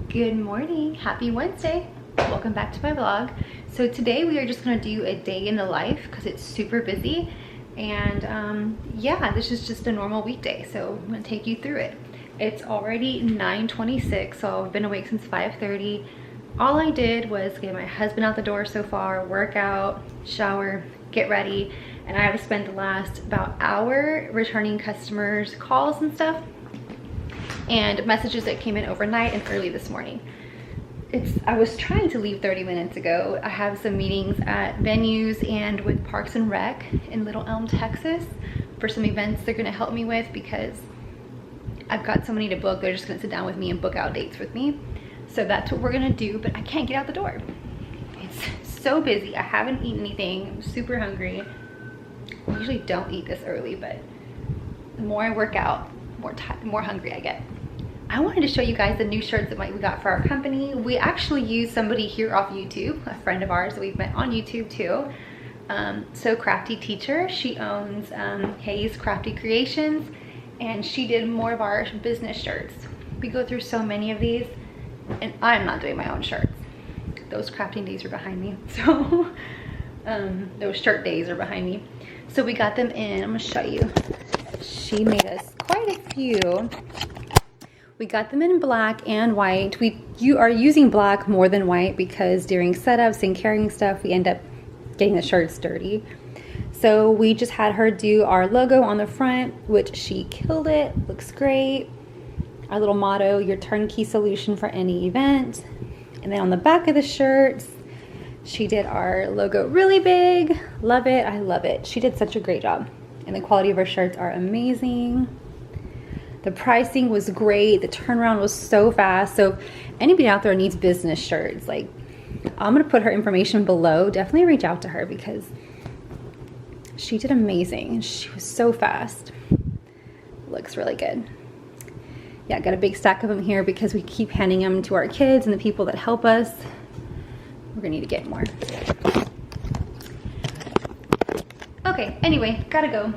Good morning, happy Wednesday. Welcome back to my vlog. So today we are just gonna do a day in the life because it's super busy, and yeah, this is just a normal weekday, so I'm gonna take you through it. It's already 9:26, so I've been awake since 5:30. All I did was get my husband out the door so far, work out, shower, get ready, and I have spent the last about hour returning customers' calls and stuff, and messages that came in overnight and early this morning. I was trying to leave 30 minutes ago. I have some meetings at venues and with Parks and Rec in Little Elm, Texas for some events they're gonna help me with because I've got so many to book. They're just gonna sit down with me and book out dates with me. So that's what we're gonna do, but I can't get out the door. It's so busy. I haven't eaten anything. I'm super hungry. I usually don't eat this early, but the more I work out, the more hungry I get. I wanted to show you guys the new shirts that we got for our company. We actually used somebody here off YouTube, a friend of ours that we've met on YouTube too. So Crafty Teacher, she owns Hayes Crafty Creations, and she did more of our business shirts. We go through so many of these, and I'm not doing my own shirts. Those crafting days are behind me, so those shirt days are behind me. So we got them in, I'm gonna show you. She made us quite a few. We got them in black and white. You are using black more than white because during setups and carrying stuff, we end up getting the shirts dirty. So we just had her do our logo on the front, which she killed it, looks great. Our little motto, your turnkey solution for any event. And then on the back of the shirts, she did our logo really big. Love it, I love it. She did such a great job. And the quality of her shirts are amazing. The pricing was great. The turnaround was so fast. So anybody out there needs business shirts, like I'm gonna put her information below. Definitely reach out to her because she did amazing. She was so fast. Looks really good. Yeah, I got a big stack of them here because we keep handing them to our kids and the people that help us. We're gonna need to get more. Okay, anyway, gotta go.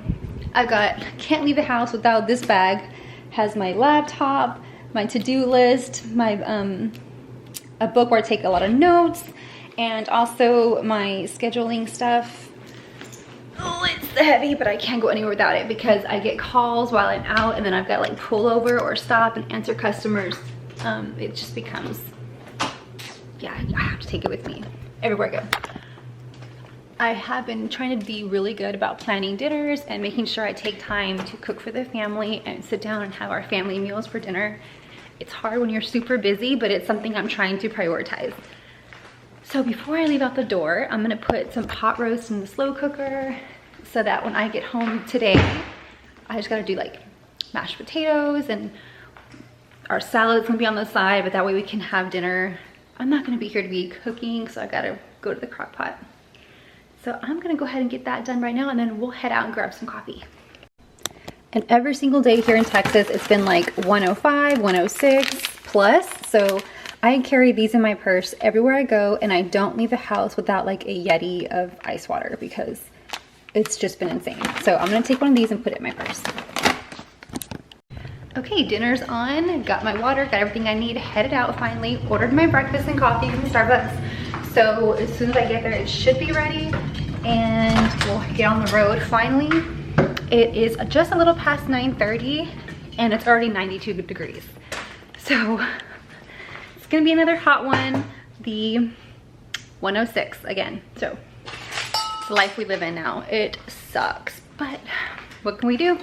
Can't leave the house without this bag. Has my laptop, my to-do list, my a book where I take a lot of notes, and also my scheduling stuff. Oh, it's heavy, but I can't go anywhere without it because I get calls while I'm out, and then I've got to like pull over or stop and answer customers. It just becomes, yeah, I have to take it with me everywhere I go. I have been trying to be really good about planning dinners and making sure I take time to cook for the family and sit down and have our family meals for dinner. It's hard when you're super busy, but it's something I'm trying to prioritize. So before I leave out the door, I'm gonna put some pot roast in the slow cooker so that when I get home today, I just gotta do like mashed potatoes, and our salad's gonna be on the side, but that way we can have dinner. I'm not gonna be here to be cooking, so I gotta go to the crock pot. So I'm gonna go ahead and get that done right now, and then we'll head out and grab some coffee. And every single day here in Texas, it's been like 105, 106 plus. So I carry these in my purse everywhere I go, and I don't leave the house without like a Yeti of ice water because it's just been insane. So I'm gonna take one of these and put it in my purse. Okay, dinner's on. Got my water, got everything I need, headed out finally. Ordered my breakfast and coffee from Starbucks. So as soon as I get there, it should be ready, and we'll get on the road finally. It is just a little past 9:30, and it's already 92 degrees. So it's gonna be another hot one, the 106 again. So it's the life we live in now. It sucks, but what can we do?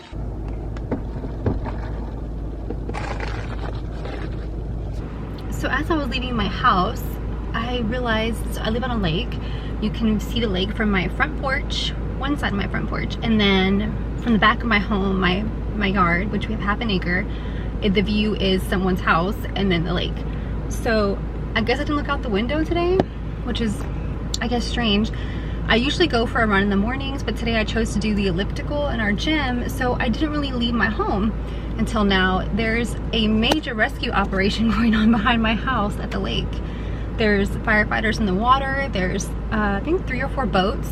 So as I was leaving my house, I realized I live on a lake. You can see the lake from my front porch, one side of my front porch, and then from the back of my home, my yard, which we have half an acre, the view is someone's house and then the lake. So I guess I didn't look out the window today, which is, I guess, strange. I usually go for a run in the mornings, but today I chose to do the elliptical in our gym, so I didn't really leave my home until now. There's a major rescue operation going on behind my house at the lake. There's firefighters in the water. There's I think 3 or 4 boats,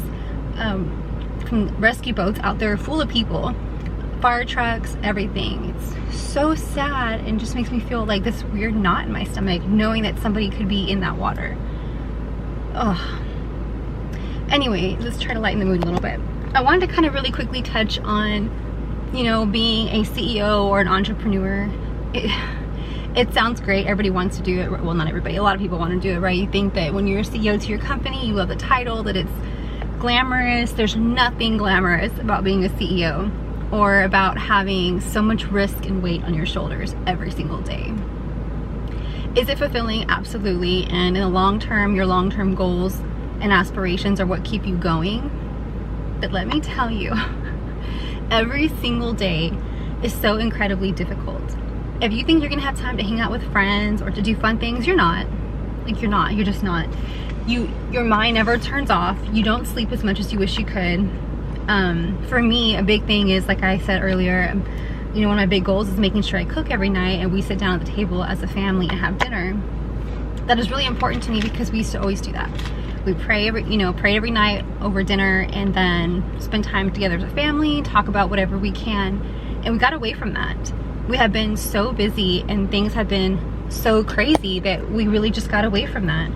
rescue boats out there full of people. fire trucks, everything. It's so sad and just makes me feel like this weird knot in my stomach knowing that somebody could be in that water. Ugh. Anyway, let's try to lighten the mood a little bit. I wanted to kind of really quickly touch on, you know, being a CEO or an entrepreneur. It sounds great. Everybody wants to do it. Well, not everybody. A lot of people want to do it, right? You think that when you're a CEO to your company, you love the title, that it's glamorous. There's nothing glamorous about being a CEO or about having so much risk and weight on your shoulders every single day. Is it fulfilling? Absolutely. And in the long term, your long-term goals and aspirations are what keep you going. But let me tell you, every single day is so incredibly difficult. If you think you're gonna have time to hang out with friends or to do fun things, you're not. Like, you're just not. Your mind never turns off. You don't sleep as much as you wish you could. For me, a big thing is, like I said earlier, you know, one of my big goals is making sure I cook every night and we sit down at the table as a family and have dinner. That is really important to me because we used to always do that. We pray every night over dinner and then spend time together as a family, talk about whatever we can. And we got away from that. We have been so busy and things have been so crazy that we really just got away from that.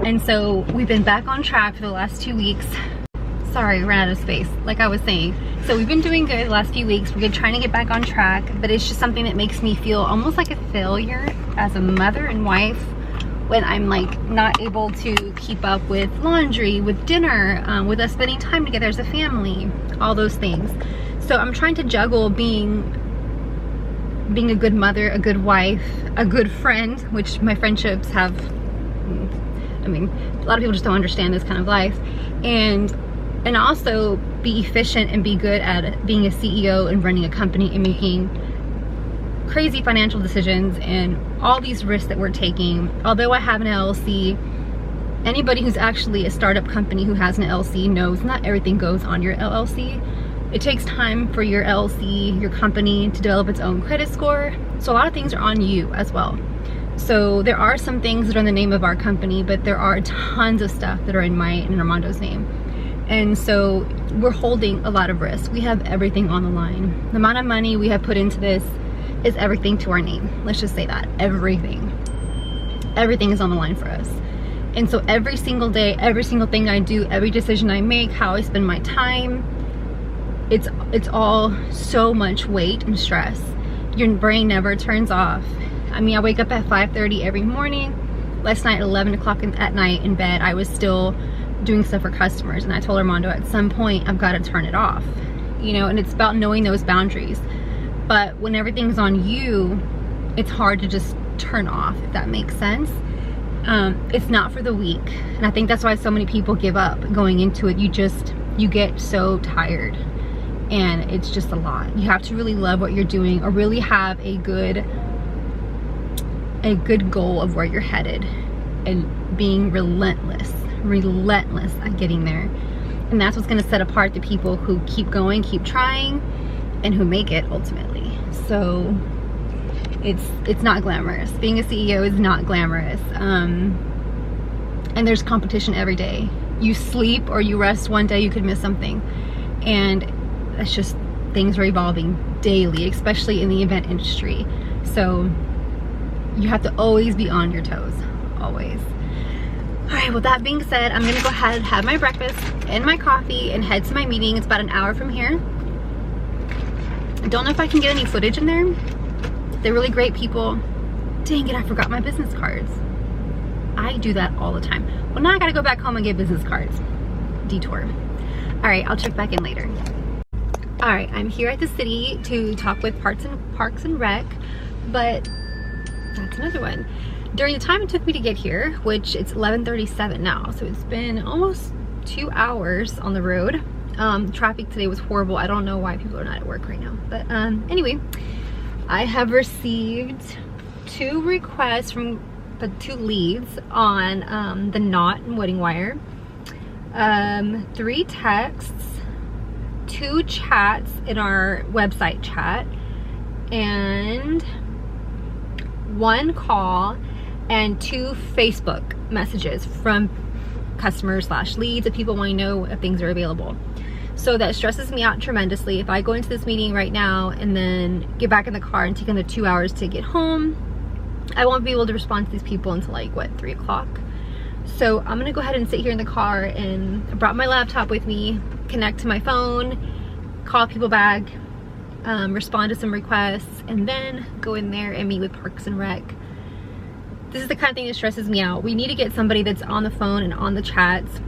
And so we've been back on track for the last 2 weeks. Sorry, ran out of space, like I was saying. So we've been doing good the last few weeks. We've been trying to get back on track, but it's just something that makes me feel almost like a failure as a mother and wife when I'm like not able to keep up with laundry, with dinner, with us spending time together as a family, all those things. So I'm trying to juggle being a good mother, a good wife, a good friend, which my friendships have, I mean, a lot of people just don't understand this kind of life, and also be efficient and be good at being a CEO and running a company and making crazy financial decisions and all these risks that we're taking. Although I have an LLC, anybody who's actually a startup company who has an LLC knows not everything goes on your LLC. It takes time for your LLC, your company, to develop its own credit score. So a lot of things are on you as well. So there are some things that are in the name of our company, but there are tons of stuff that are in my and Armando's name. And so we're holding a lot of risk. We have everything on the line. The amount of money we have put into this is everything to our name. Let's just say that, everything. Everything is on the line for us. And so every single day, every single thing I do, every decision I make, how I spend my time, it's all so much weight and stress. Your brain never turns off. I mean, I wake up at 5:30 every morning. Last night at 11 o'clock at night in bed, I was still doing stuff for customers, and I told Armando at some point I've got to turn it off, you know. And it's about knowing those boundaries. But when everything's on you, it's hard to just turn off, if that makes sense. It's not for the weak, and I think that's why so many people give up going into it. You get so tired, and it's just a lot. You have to really love what you're doing, or really have a good goal of where you're headed, and being relentless at getting there. And that's what's going to set apart the people who keep going, keep trying, and who make it ultimately. So it's not glamorous. Being a CEO is not glamorous. And there's competition every day. You sleep or you rest one day, you could miss something. And that's just, things are evolving daily, especially in the event industry. So you have to always be on your toes, always. All right, well, that being said, I'm gonna go ahead and have my breakfast and my coffee and head to my meeting. It's about an hour from here. I don't know if I can get any footage in there. They're really great people. Dang it, I forgot my business cards. I do that all the time. Well, now I gotta go back home and get business cards. Detour. All right, I'll check back in later. All right, I'm here at the city to talk with Parks and Rec, but that's another one. During the time it took me to get here, which it's 11:37 now, so it's been almost 2 hours on the road. Traffic today was horrible. I don't know why people are not at work right now, but anyway, I have received 2 requests from the 2 leads on the knot and wedding wire, 3 texts, 2 chats in our website chat, and 1 call and 2 Facebook messages from customers / leads of people wanting to know if things are available. So that stresses me out tremendously. If I go into this meeting right now and then get back in the car and take another 2 hours to get home, I won't be able to respond to these people until like, what, 3 o'clock? So I'm gonna go ahead and sit here in the car, and I brought my laptop with me, connect to my phone, call people back, respond to some requests, and then go in there and meet with Parks and Rec. This is the kind of thing that stresses me out. We need to get somebody that's on the phone and on the chats,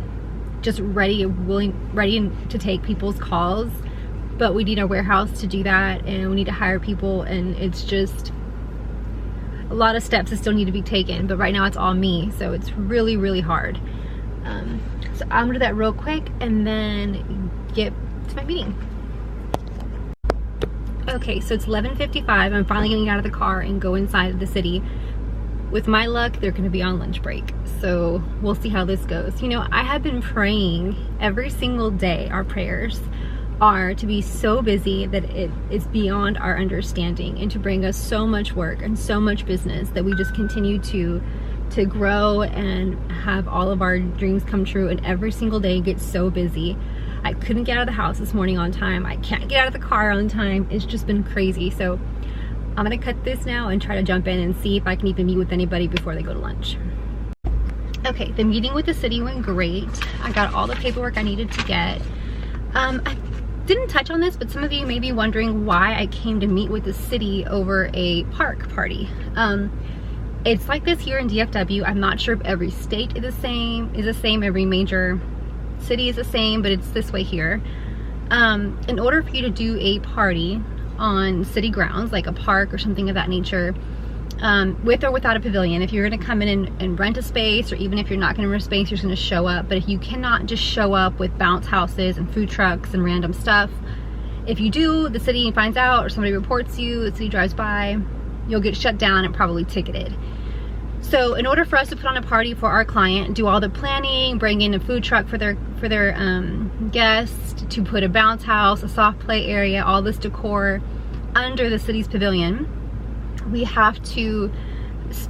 just ready to take people's calls, but we need a warehouse to do that, and we need to hire people, and it's just a lot of steps that still need to be taken, but right now it's all me, so it's really, really hard. So I'm gonna do that real quick and then get to my meeting. Okay, so it's 11:55. I'm finally getting out of the car and go inside the city. With my luck, they're gonna be on lunch break, so we'll see how this goes. You know, I have been praying every single day. Our prayers are to be so busy that it is beyond our understanding, and to bring us so much work and so much business that we just continue to grow and have all of our dreams come true, and every single day gets so busy. I couldn't get out of the house this morning on time. I can't get out of the car on time. It's just been crazy. So I'm gonna cut this now and try to jump in and see if I can even meet with anybody before they go to lunch. Okay, the meeting with the city went great. I got all the paperwork I needed to get. I didn't touch on this, but some of you may be wondering why I came to meet with the city over a park party. It's like this here in DFW. I'm not sure if every state is the same, every major city is the same, but it's this way here. In order for you to do a party on city grounds, like a park or something of that nature, with or without a pavilion, if you're gonna come in and rent a space, or even if you're not gonna rent a space, you're just gonna show up. But if you cannot just show up with bounce houses and food trucks and random stuff, if you do, the city finds out or somebody reports you, the city drives by, you'll get shut down and probably ticketed. So in order for us to put on a party for our client, do all the planning, bring in a food truck for their guests, to put a bounce house, a soft play area, all this decor under the city's pavilion, we have to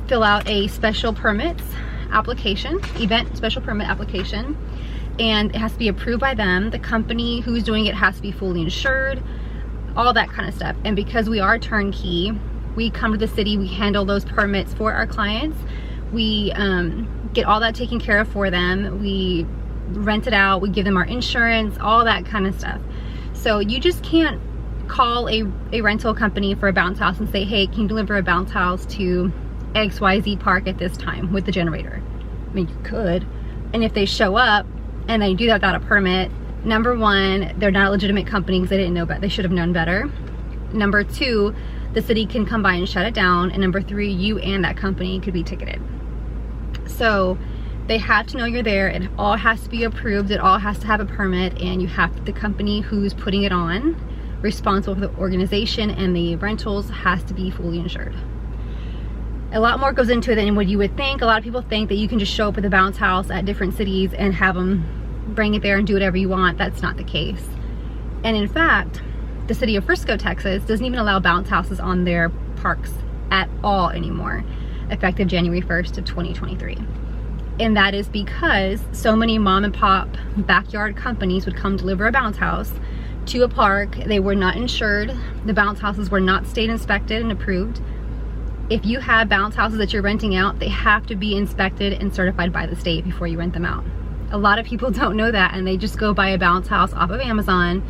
fill out a special permits application, event special permit application, and it has to be approved by them. The company who's doing it has to be fully insured, all that kind of stuff. And because we are turnkey, we come to the city, we handle those permits for our clients, we get all that taken care of for them, we rent it out, we give them our insurance, all that kind of stuff. So you just can't call a rental company for a bounce house and say, hey, can you deliver a bounce house to XYZ park at this time with the generator? I mean, you could, and if they show up and they do that without a permit, number one, they're not a legitimate company because they didn't know better, they should have known better. Number two, the city can come by and shut it down. And number three, you and that company could be ticketed. So they have to know you're there. It all has to be approved. It all has to have a permit, and you have the company who's putting it on, responsible for the organization and the rentals, has to be fully insured. A lot more goes into it than what you would think. A lot of people think that you can just show up with a bounce house at different cities and have them bring it there and do whatever you want. That's not the case. And in fact, the city of Frisco, Texas doesn't even allow bounce houses on their parks at all anymore, effective January 1st of 2023. And that is because so many mom and pop backyard companies would come deliver a bounce house to a park. They were not insured. The bounce houses were not state inspected and approved. If you have bounce houses that you're renting out, they have to be inspected and certified by the state before you rent them out. A lot of people don't know that, and they just go buy a bounce house off of Amazon,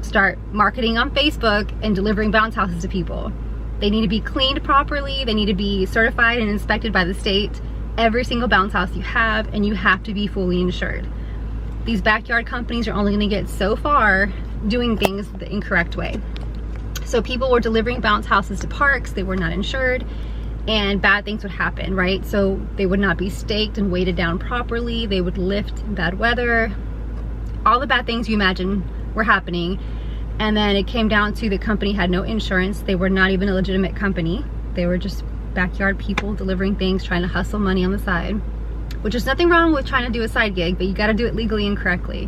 start marketing on Facebook and delivering bounce houses to people. They need to be cleaned properly. They need to be certified and inspected by the state. Every single bounce house you have, and you have to be fully insured. These backyard companies are only going to get so far doing things the incorrect way. So people were delivering bounce houses to parks, they were not insured, and bad things would happen, right? So they would not be staked and weighted down properly. They would lift in bad weather. All the bad things you imagine were happening. And then it came down to the company had no insurance. They were not even a legitimate company. They were just backyard people delivering things, trying to hustle money on the side, which is nothing wrong with trying to do a side gig, but you got to do it legally and correctly.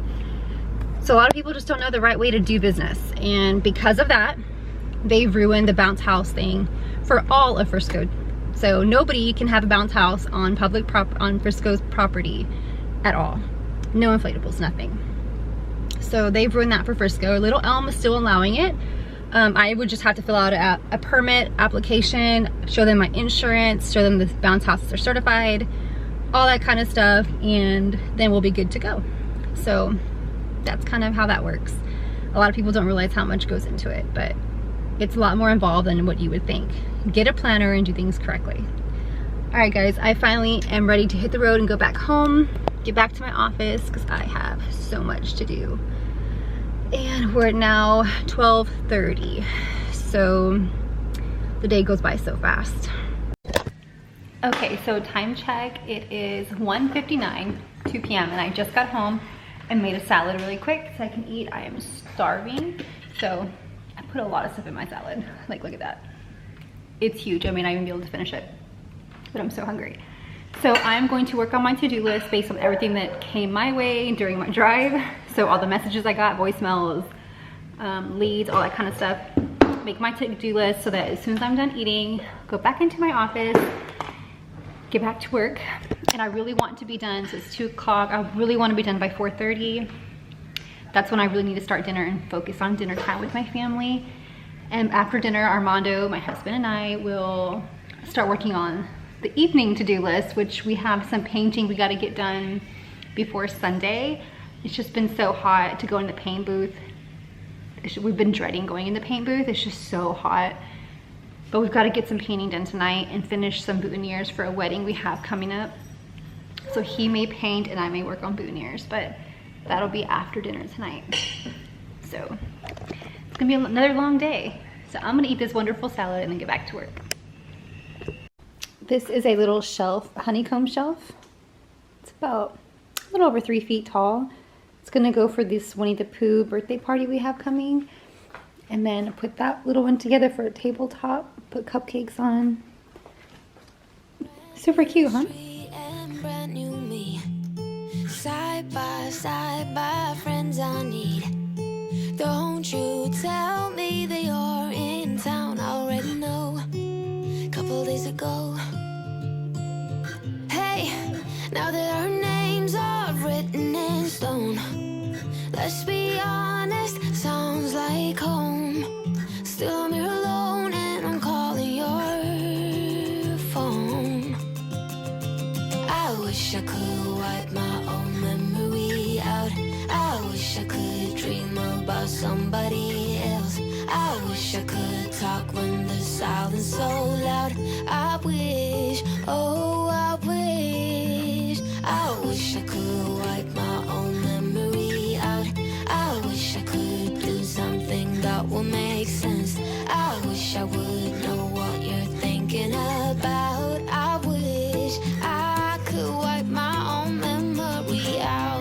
So a lot of people just don't know the right way to do business. And because of that, they've ruined the bounce house thing for all of Frisco. So nobody can have a bounce house on on Frisco's property at all. No inflatables, nothing. So they've ruined that for Frisco. Little Elm is still allowing it. I would just have to fill out a permit application, show them my insurance, show them the bounce houses are certified, all that kind of stuff, and then we'll be good to go. So that's kind of how that works. A lot of people don't realize how much goes into it, but it's a lot more involved than what you would think. Get a planner and do things correctly. All right, guys, I finally am ready to hit the road and go back home, get back to my office, because I have so much to do. And we're now 12:30, so the day goes by so fast. Okay, so time check, it is 1:59, 2 p.m. and I just got home and made a salad really quick so I can eat. I am starving, so I put a lot of stuff in my salad. Like, look at that. It's huge. I may not even be able to finish it, but I'm so hungry. So I'm going to work on my to-do list based on everything that came my way during my drive. So all the messages I got, voicemails, leads, all that kind of stuff. Make my to-do list so that as soon as I'm done eating, go back into my office, get back to work. And I really want to be done, so it's 2 o'clock. I really want to be done by 4:30. That's when I really need to start dinner and focus on dinner time with my family. And after dinner, Armando, my husband, and I will start working on the evening to-do list, which we have some painting we got to get done before Sunday. It's just been so hot to go in the paint booth. We've been dreading going in the paint booth. It's just so hot. But we've got to get some painting done tonight and finish some boutonnieres for a wedding we have coming up. So he may paint and I may work on boutonnieres, but that'll be after dinner tonight. So it's gonna be another long day. So I'm gonna eat this wonderful salad and then get back to work. This is a little shelf, honeycomb shelf. It's about a little over 3 feet tall. It's gonna go for this Winnie the Pooh birthday party we have coming. And then put that little one together for a tabletop, put cupcakes on. Super cute, huh? Side by side, by friends I need. Don't you tell me that you're in town, I already know. Couple days ago. Hey, now that our names are written in stone, let's be honest, sounds like home. Still I'm here alone and I'm calling your phone. I wish I could wipe my own memory out. I wish I could dream about somebody else. I wish I could talk when the silence so loud. I wish, oh I wish I could wipe my own memory out. I wish I could do something that will make sense. I wish I would know what you're thinking about. I wish I could wipe my own memory out.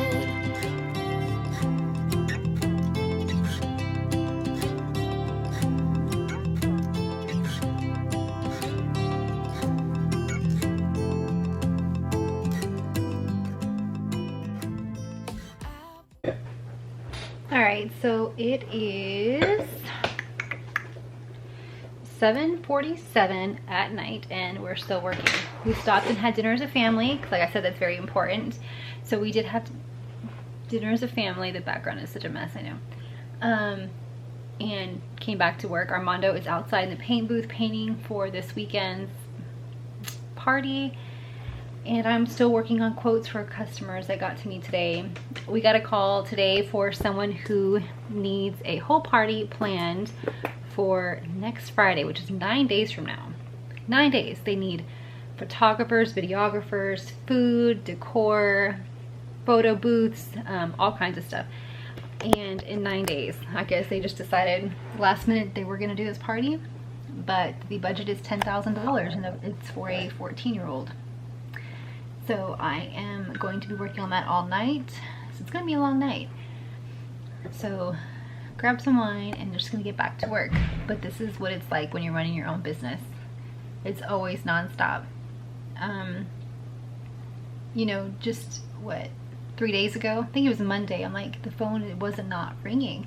All right, so it is 7:47 at night and we're still working. We stopped and had dinner as a family because, like I said, that's very important. So we did have dinner as a family. The background is such a mess, I know. And came back to work. Armando is outside in the paint booth painting for this weekend's party. And I'm still working on quotes for customers that got to me today. We got a call today for someone who needs a whole party planned for next Friday, which is 9 days from now. 9 days. They need photographers, videographers, food, decor, photo booths, all kinds of stuff. And in 9 days, I guess they just decided last minute they were gonna do this party, but the budget is $10,000 and it's for a 14-year-old. So I am going to be working on that all night. So it's gonna be a long night. So grab some wine and just gonna get back to work. But this is what it's like when you're running your own business. It's always nonstop. You know, just what, 3 days ago? I think it was Monday. I'm like, the phone, it wasn't not ringing.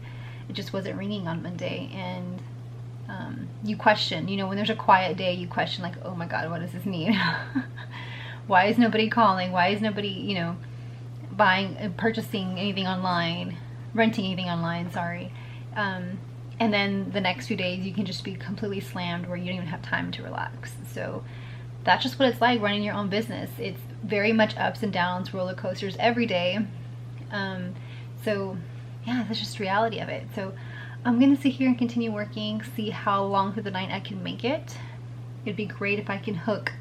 It just wasn't ringing on Monday. And you question, you know, when there's a quiet day, you question like, oh my God, what does this mean? Why is nobody calling? Why is nobody, you know, buying, purchasing anything online? renting anything online, sorry. And then the next few days you can just be completely slammed where you don't even have time to relax. So that's just what it's like running your own business. It's very much ups and downs, roller coasters every day. So yeah, that's just the reality of it. So I'm gonna sit here and continue working, see how long through the night I can make it. It'd be great if I can hook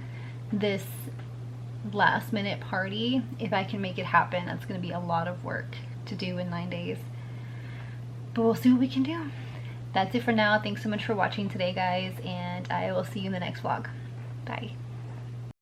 this last minute party. If I can make it happen, that's gonna be a lot of work to do in 9 days. But we'll see what we can do. That's it for now. Thanks so much for watching today, guys, and I will see you in the next vlog. Bye.